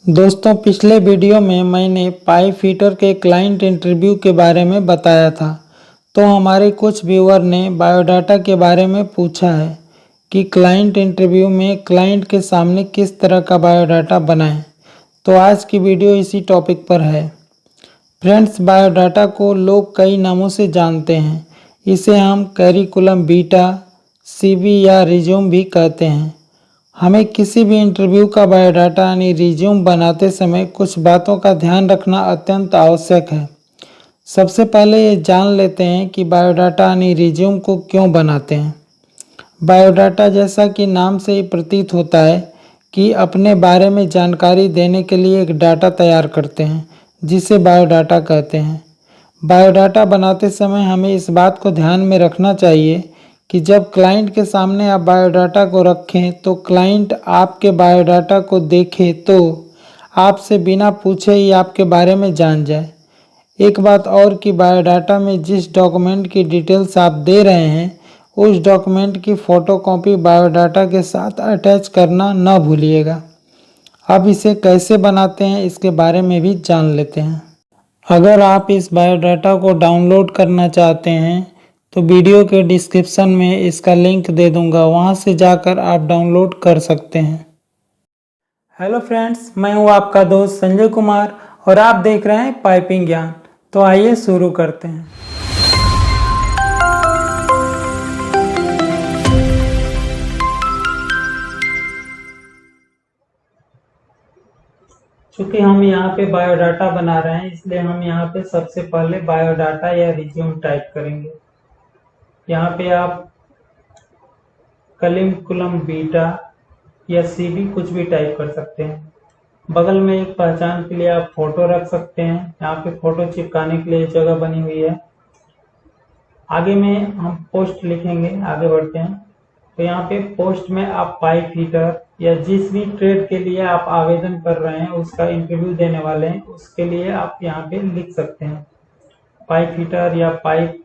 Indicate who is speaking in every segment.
Speaker 1: दोस्तों, पिछले वीडियो में मैंने पाइप फिटर के क्लाइंट इंटरव्यू के बारे में बताया था। तो हमारे कुछ व्यूअर ने बायोडाटा के बारे में पूछा है कि क्लाइंट इंटरव्यू में क्लाइंट के सामने किस तरह का बायोडाटा बनाएं। तो आज की वीडियो इसी टॉपिक पर है। फ्रेंड्स, बायोडाटा को लोग कई नामों से जानते हैं। इसे हम करिकुलम बीटा, सीवी या रिज्यूम भी कहते हैं। हमें किसी भी इंटरव्यू का बायोडाटा यानी रिज्यूम बनाते समय कुछ बातों का ध्यान रखना अत्यंत आवश्यक है। सबसे पहले ये जान लेते हैं कि बायोडाटा यानी रिज्यूम को क्यों बनाते हैं। बायोडाटा, जैसा कि नाम से ही प्रतीत होता है, कि अपने बारे में जानकारी देने के लिए एक डाटा तैयार करते हैं, जिसे बायोडाटा कहते हैं। बायोडाटा बनाते समय हमें इस बात को ध्यान में रखना चाहिए कि जब क्लाइंट के सामने आप बायोडाटा को रखें तो क्लाइंट आपके बायोडाटा को देखे तो आपसे बिना पूछे ही आपके बारे में जान जाए। एक बात और कि बायोडाटा में जिस डॉक्यूमेंट की डिटेल्स आप दे रहे हैं, उस डॉक्यूमेंट की फ़ोटोकॉपी बायोडाटा के साथ अटैच करना न भूलिएगा। अब इसे कैसे बनाते हैं इसके बारे में भी जान लेते हैं। अगर आप इस बायोडाटा को डाउनलोड करना चाहते हैं तो वीडियो के डिस्क्रिप्शन में इसका लिंक दे दूंगा, वहां से जाकर आप डाउनलोड कर सकते हैं। हेलो फ्रेंड्स, मैं हूं आपका दोस्त संजय कुमार और आप देख रहे हैं पाइपिंग ज्ञान। तो आइए शुरू करते हैं। चूंकि हम यहाँ पे बायोडाटा बना रहे हैं, इसलिए हम यहाँ पे सबसे पहले बायोडाटा या रिज्यूम टाइप करेंगे। यहाँ पे आप करिकुलम बीटा या सीवी कुछ भी टाइप कर सकते हैं। बगल में एक पहचान के लिए आप फोटो रख सकते हैं। यहाँ पे फोटो चिपकाने के लिए जगह बनी हुई है। आगे में हम पोस्ट लिखेंगे। आगे बढ़ते हैं तो यहाँ पे पोस्ट में आप पाइप फिटर या जिस भी ट्रेड के लिए आप आवेदन कर रहे हैं, उसका इंटरव्यू देने वाले हैं, उसके लिए आप यहाँ पे लिख सकते हैं पाइप फिटर या पाइप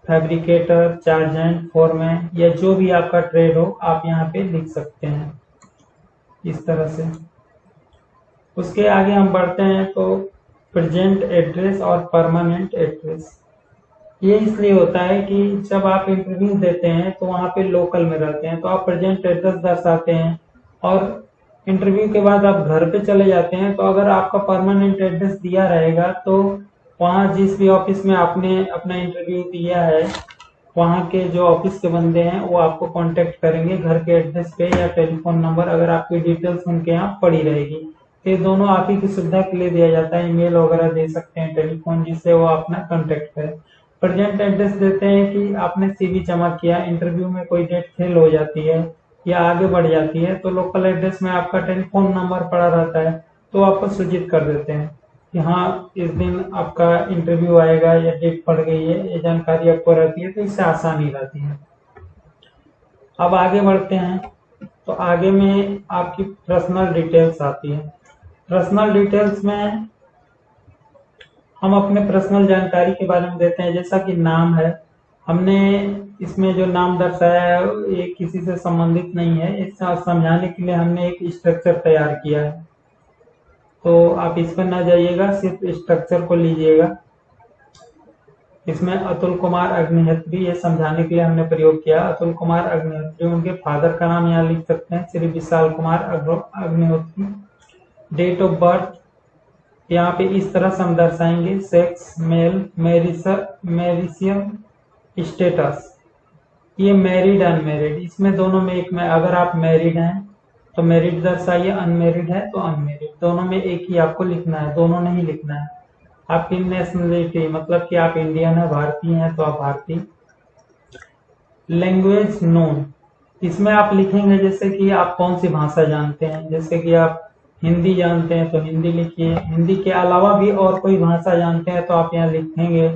Speaker 1: फैब्रिकेटर, चार्जेंट, फोरमैन या जो भी आपका ट्रेड हो, आप यहाँ पे लिख सकते हैं इस तरह से। उसके आगे हम बढ़ते हैं तो प्रेजेंट एड्रेस और परमानेंट एड्रेस। ये इसलिए होता है कि जब आप इंटरव्यू देते हैं तो वहाँ पे लोकल में रहते हैं, तो आप प्रेजेंट एड्रेस दर्शाते हैं और इंटरव्यू के बाद आप घर पे चले जाते हैं। तो अगर आपका परमानेंट एड्रेस दिया रहेगा तो वहाँ जिस भी ऑफिस में आपने अपना इंटरव्यू दिया है, वहाँ के जो ऑफिस के बंदे हैं वो आपको कांटेक्ट करेंगे घर के एड्रेस पे या टेलीफोन नंबर, अगर आपकी डिटेल्स उनके यहाँ पड़ी रहेगी। तो ये दोनों आप ही की सुविधा के लिए दिया जाता है। ईमेल वगैरह दे सकते हैं, टेलीफोन, जिससे वो अपना कांटेक्ट करें। प्रेजेंट एड्रेस देते हैं कि आपने सीवी जमा किया, इंटरव्यू में कोई डेट फेल हो जाती है या आगे बढ़ जाती है, तो लोकल एड्रेस में आपका टेलीफोन नंबर पड़ा रहता है, तो आपको सूचित कर देते हैं कि हाँ, इस दिन आपका इंटरव्यू आएगा या डेट पड़ गई है। ये जानकारी आपको रहती है, तो इससे आसानी रहती है। अब आगे बढ़ते हैं तो आगे में आपकी पर्सनल डिटेल्स आती है। पर्सनल डिटेल्स में हम अपने पर्सनल जानकारी के बारे में देते हैं, जैसा कि नाम है। हमने इसमें जो नाम दर्शाया है ये किसी से संबंधित नहीं है। इससे समझाने के लिए हमने एक स्ट्रक्चर तैयार किया है, तो आप इस पर ना जाइएगा, सिर्फ स्ट्रक्चर को लीजिएगा। इसमें अतुल कुमार अग्निहोत्री, ये समझाने के लिए हमने प्रयोग किया। अतुल कुमार अग्निहोत्री, उनके फादर का नाम यहाँ लिख सकते हैं, Shri Vishal Kumar Agnihotri. Date of birth यहाँ पे इस तरह से हम दर्शाएंगे, सेक्स मेल, मैरिशियम स्टेटस, ये मैरिड अनमैरिड, इसमें दोनों में एक में, अगर आप मैरिड हैं तो मैरिड दर्शाइए, अनमैरिड है तो अनमैरिड, दोनों में एक ही आपको लिखना है, दोनों नहीं लिखना है। आपकी नेशनलिटी, मतलब कि आप इंडियन है, भारतीय हैं तो आप भारतीय। लैंग्वेज नोन, इसमें आप लिखेंगे जैसे कि आप कौन सी भाषा जानते हैं। जैसे कि आप हिंदी जानते हैं तो हिंदी लिखिए, हिंदी के अलावा भी और कोई भाषा जानते हैं तो आप यहाँ लिखेंगे,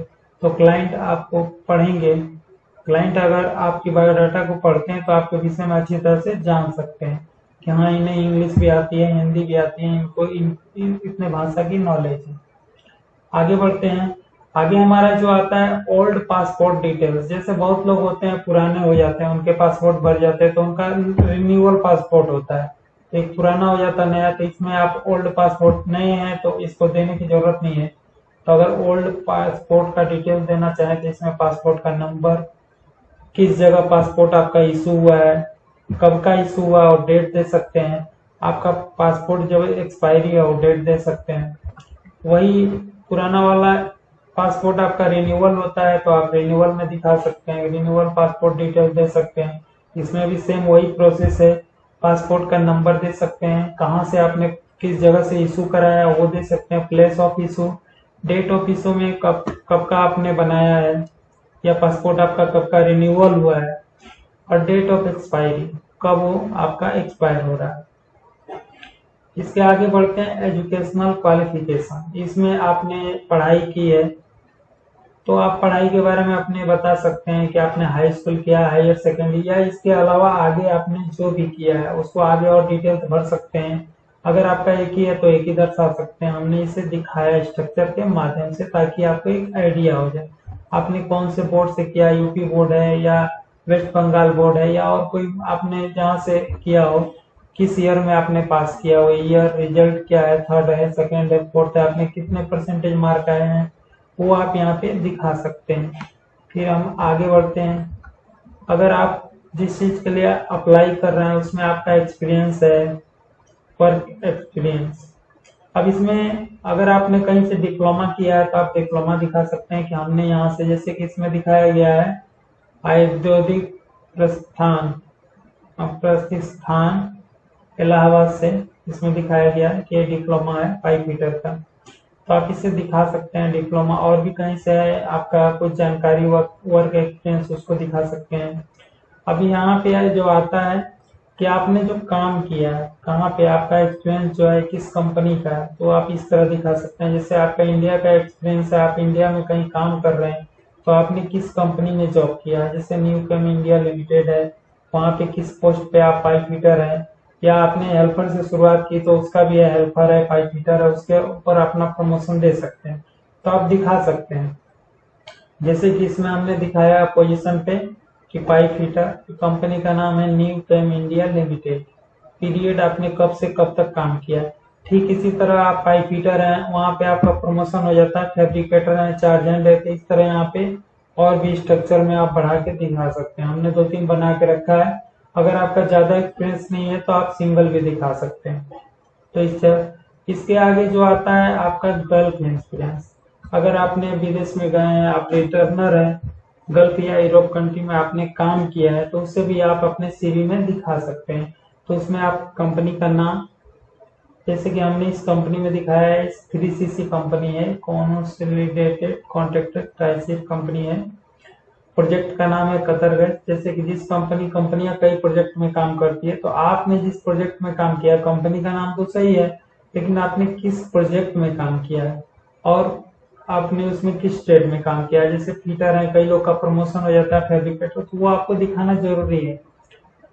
Speaker 1: तो क्लाइंट आपको पढ़ेंगे। क्लाइंट अगर आपकी बायोडाटा को पढ़ते हैं तो आपके विषय में अच्छी तरह से जान सकते हैं कि हाँ, इन्हें इंग्लिश भी आती है, हिंदी भी आती है, इनको इतने भाषा की नॉलेज है। आगे बढ़ते हैं। आगे हमारा जो आता है ओल्ड पासपोर्ट डिटेल्स। जैसे बहुत लोग होते हैं पुराने हो जाते हैं, उनके पासपोर्ट भर जाते हैं, तो उनका रिन्यूअल पासपोर्ट होता है, एक पुराना हो जाता नया। तो इसमें आप ओल्ड पासपोर्ट नए हैं तो इसको देने की जरूरत नहीं है। तो अगर ओल्ड पासपोर्ट का डिटेल देना चाहें तो इसमें पासपोर्ट का नंबर, किस जगह पासपोर्ट आपका इशू हुआ है, कब का इशू हुआ और डेट दे सकते हैं। आपका पासपोर्ट जब एक्सपायरी है वो डेट दे सकते हैं। वही पुराना वाला पासपोर्ट आपका रिन्यूअल होता है तो आप रिन्यूअल में दिखा सकते हैं, रिन्यूअल पासपोर्ट डिटेल दे सकते हैं। इसमें भी सेम वही प्रोसेस है। पासपोर्ट का नंबर दे सकते हैं, कहाँ से आपने किस जगह से इशू कराया वो दे सकते हैं, place of issue, date of issue में कब कब का आपने बनाया है या पासपोर्ट आपका कब का रिन्यूअल हुआ है, और डेट ऑफ एक्सपायरी कब वो आपका एक्सपायर हो रहा है। इसके आगे बढ़ते हैं एजुकेशनल क्वालिफिकेशन। इसमें आपने पढ़ाई की है तो आप पढ़ाई के बारे में अपने बता सकते हैं कि आपने हाई स्कूल किया, हायर सेकेंडरी, या इसके अलावा आगे आपने जो भी किया है उसको आगे और डिटेल्स भर सकते हैं। अगर आपका एक ही है तो एक ही दर्शा सकते हैं। हमने इसे दिखाया स्ट्रक्चर के माध्यम से ताकि आपको एक आइडिया हो जाए आपने कौन से बोर्ड से किया, यूपी बोर्ड है या वेस्ट बंगाल बोर्ड है या और कोई आपने जहाँ से किया हो, किस ईयर में आपने पास किया हो, ईयर, रिजल्ट क्या है, थर्ड है, सेकेंड है, फोर्थ है, आपने कितने परसेंटेज मार्क आए हैं वो आप यहाँ पे दिखा सकते हैं। फिर हम आगे बढ़ते हैं। अगर आप जिस चीज के लिए अप्लाई कर रहे हैं उसमें आपका एक्सपीरियंस है, वर्क एक्सपीरियंस। अब इसमें अगर आपने कहीं से डिप्लोमा किया है तो आप डिप्लोमा दिखा सकते हैं कि हमने यहाँ से, जैसे कि इसमें दिखाया गया है औद्योगिक प्रतिष्ठान इलाहाबाद से, इसमें दिखाया गया है कि ये डिप्लोमा है पाइप फिटर का। तो आप इसे दिखा सकते हैं डिप्लोमा। और भी कहीं से है आपका कुछ जानकारी, वर्क एक्सपीरियंस, उसको दिखा सकते हैं। अभी यहाँ पे जो आता है कि आपने जो काम किया है कहाँ पे, आपका एक्सपीरियंस जो है किस कंपनी का है, तो आप इस तरह दिखा सकते हैं। जैसे आपका इंडिया का एक्सपीरियंस है, आप इंडिया में कहीं काम कर रहे हैं तो आपने किस कंपनी में जॉब किया है। जैसे न्यू केम इंडिया लिमिटेड है, वहाँ पे किस पोस्ट पे आप पाइप फिटर है, या आपने हेल्पर से शुरुआत की तो उसका भी है हेल्पर है, पाइप फिटर है, उसके ऊपर अपना प्रमोशन दे सकते हैं। तो आप दिखा सकते हैं। जैसे कि इसमें हमने दिखाया पोजीशन पे कि पाइप फिटर, कंपनी का नाम है न्यू केम इंडिया लिमिटेड, पीरियड आपने कब से कब तक काम किया। ठीक इसी तरह आप पाइप फिटर हैं, वहाँ पे आपका प्रमोशन हो जाता है, फैब्रिकेटर है, चार्जेंट है। इस तरह यहाँ पे और भी स्ट्रक्चर में आप बढ़ा के दिखा सकते हैं। हमने 2-3 बना के रखा है। अगर आपका ज्यादा एक्सपीरियंस नहीं है तो आप सिंगल भी दिखा सकते हैं। तो इसके आगे जो आता है आपका गल्फ एक्सपीरियंस। अगर आपने विदेश में गए हैं, आप रिटर्नर है, गल्फ या यूरोप कंट्री में आपने काम किया है तो उसे भी आप अपने सीवी में दिखा सकते हैं। तो उसमें आप कंपनी का नाम, जैसे कि हमने इस कंपनी में दिखाया है 3CC कंपनी है, कंसोलिडेटेड कॉन्ट्रैक्टर टाइप कंपनी है। प्रोजेक्ट का नाम है कतर गैस। जैसे कि जिस कंपनियां कई प्रोजेक्ट में काम करती है, तो आपने जिस प्रोजेक्ट में काम किया, कंपनी का नाम तो सही है लेकिन आपने किस प्रोजेक्ट में काम किया है और आपने उसमें किस स्टेट में काम किया है। जैसे फिटर है, कई लोग का प्रमोशन हो जाता है फैब्रिकेटर, तो वो आपको दिखाना जरूरी है।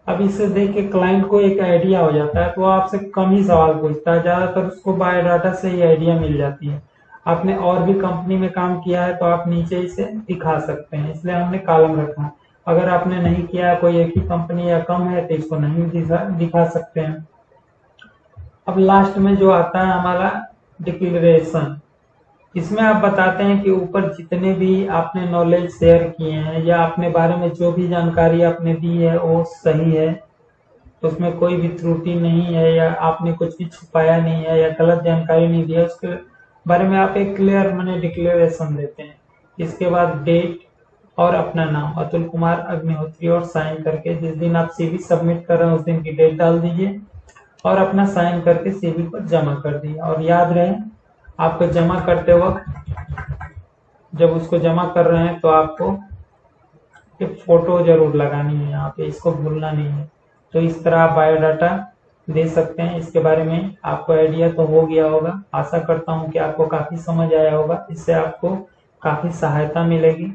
Speaker 1: अब इसे देख के क्लाइंट को एक आइडिया हो जाता है तो वो आपसे कम ही सवाल पूछता है, ज्यादातर उसको बायोडाटा से ही आइडिया मिल जाती है। आपने और भी कंपनी में काम किया है तो आप नीचे इसे दिखा सकते हैं, इसलिए हमने कॉलम रखा। अगर आपने नहीं किया है, कोई एक ही कंपनी या कम है, तो इसको नहीं दिखा सकते हैं। अब लास्ट में जो आता है हमारा डिक्लेरेशन, इसमें आप बताते हैं कि ऊपर जितने भी आपने नॉलेज शेयर किए हैं या अपने बारे में जो भी जानकारी आपने दी है वो सही है, तो उसमें कोई भी त्रुटि नहीं है या आपने कुछ भी छुपाया नहीं है या गलत जानकारी नहीं दी है, उसके बारे में आप एक क्लियर मैंने डिक्लेरेशन देते हैं। इसके बाद डेट और अपना नाम अतुल कुमार अग्निहोत्री और साइन करके, जिस दिन आप सीवी सबमिट कर रहे हैं उस दिन की डेट डाल दीजिए और अपना साइन करके सीवी को जमा कर दिए। और याद रहे आपको जमा करते वक्त, जब उसको जमा कर रहे हैं तो आपको एक फोटो जरूर लगानी है यहाँ पे, इसको भूलना नहीं है। तो इस तरह आप बायोडाटा दे सकते हैं। इसके बारे में आपको आइडिया तो हो गया होगा। आशा करता हूँ कि आपको काफी समझ आया होगा, इससे आपको काफी सहायता मिलेगी।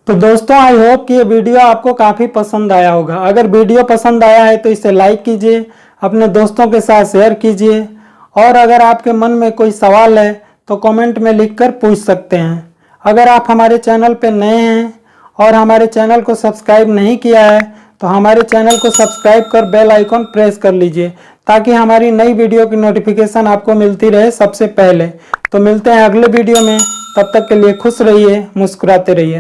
Speaker 2: तो दोस्तों आई होप कि ये वीडियो आपको काफ़ी पसंद आया होगा। अगर वीडियो पसंद आया है तो इसे लाइक कीजिए, अपने दोस्तों के साथ शेयर कीजिए, और अगर आपके मन में कोई सवाल है तो कमेंट में लिखकर पूछ सकते हैं। अगर आप हमारे चैनल पर नए हैं और हमारे चैनल को सब्सक्राइब नहीं किया है तो हमारे चैनल को सब्सक्राइब कर बेल आइकॉन प्रेस कर लीजिए ताकि हमारी नई वीडियो की नोटिफिकेशन आपको मिलती रहे सबसे पहले। तो मिलते हैं अगले वीडियो में, तब तक के लिए खुश रहिए, मुस्कुराते रहिए।